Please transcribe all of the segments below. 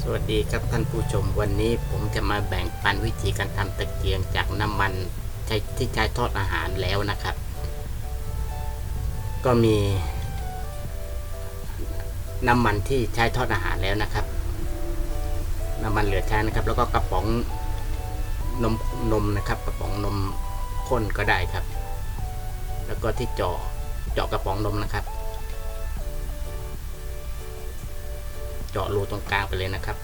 สวัสดีครับท่านผู้ชมวันนี้ผมจะมาแบ่งปันวิธีการทำตะเกียงจากน้ำมันที่ใช้ทอดอาหารแล้วนะครับก็มีน้ำมันที่ใช้ทอดอาหารแล้วนะครับน้ำมันเหลือใช้นะครับแล้วก็กระป๋องนมนะครับกระป๋องนมข้นก็ได้ครับแล้วก็ที่เจาะกระป๋องนมนะครับเจาะรูตรงกลางไปเลยนะครับ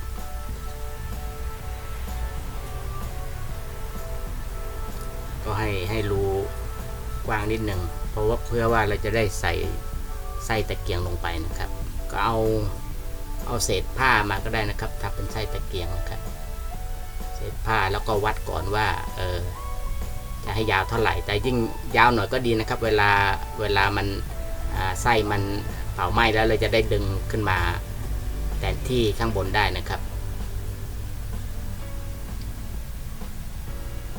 ก็ให้รูกว้างนิดหนึ่งเพราะว่าเพื่อว่าเราจะได้ใส่ไส้ตะเกียงลงไปนะครับก็เอาเศษผ้ามาก็ได้นะครับถ้าเป็นไส้ตะเกียงนะครับเศษผ้าแล้วก็วัดก่อนว่าจะให้ยาวเท่าไหร่แต่ยิ่งยาวหน่อยก็ดีนะครับเวลามันไส้มันเผาไหม้แล้วเราจะได้ดึงขึ้นมาแทนที่ข้างบนได้นะครับ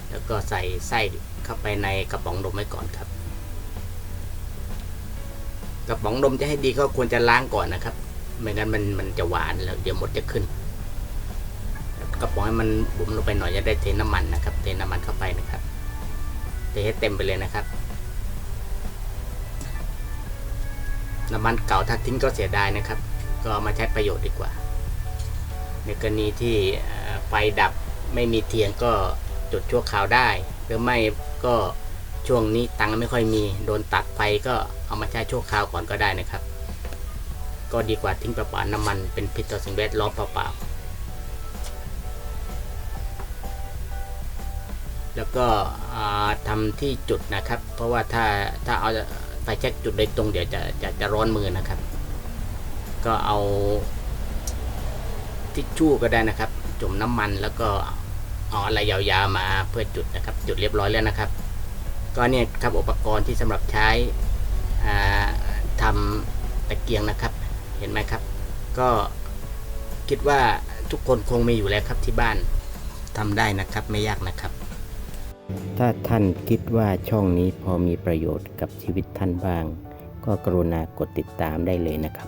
แล้วก็ใส่ไส้เข้าไปในกระป๋องนมไว้ก่อนครับกระป๋องนมจะให้ดีก็ควรจะล้างก่อนนะครับไม่งั้นมันจะหวานแล้วเดี๋ยวมดจะขึ้นกระป๋องให้มันบุ๋มลงไปหน่อยจะได้เทน้ำมันนะครับเทน้ำมันเข้าไปนะครับเทให้เต็มไปเลยนะครับน้ำมันเก่าถ้าทิ้งก็เสียดายนะครับก็เอามาใช้ประโยชน์ดีกว่าในกรณีที่ไฟดับไม่มีเทียนก็จุดชั่วคราวได้หรือไม่ก็ช่วงนี้ตังค์ไม่ค่อยมีโดนตัดไฟก็เอามาใช้ชั่วคราวก่อนก็ได้นะครับก็ดีกว่าทิ้งเปล่าๆน้ำมันเป็นพิษต่อสิ่งแวดล้อมเปล่าๆแล้วก็ทำที่จุดนะครับเพราะว่าถ้าเอาไฟแช็กจุดโดยตรงเดี๋ยวจะร้อนมือนะครับก็เอาทิชชู่ก็ได้นะครับจุ่มน้ำมันแล้วก็เอาอะไรยาวๆมาเพื่อจุดนะครับจุดเรียบร้อยแล้วนะครับก็เนี่ยครับอุปกรณ์ที่สำหรับใช้ทำตะเกียงนะครับเห็นไหมครับก็คิดว่าทุกคนคงมีอยู่แล้วครับที่บ้านทำได้นะครับไม่ยากนะครับถ้าท่านคิดว่าช่องนี้พอมีประโยชน์กับชีวิตท่านบ้างก็กรุณากดติดตามได้เลยนะครับ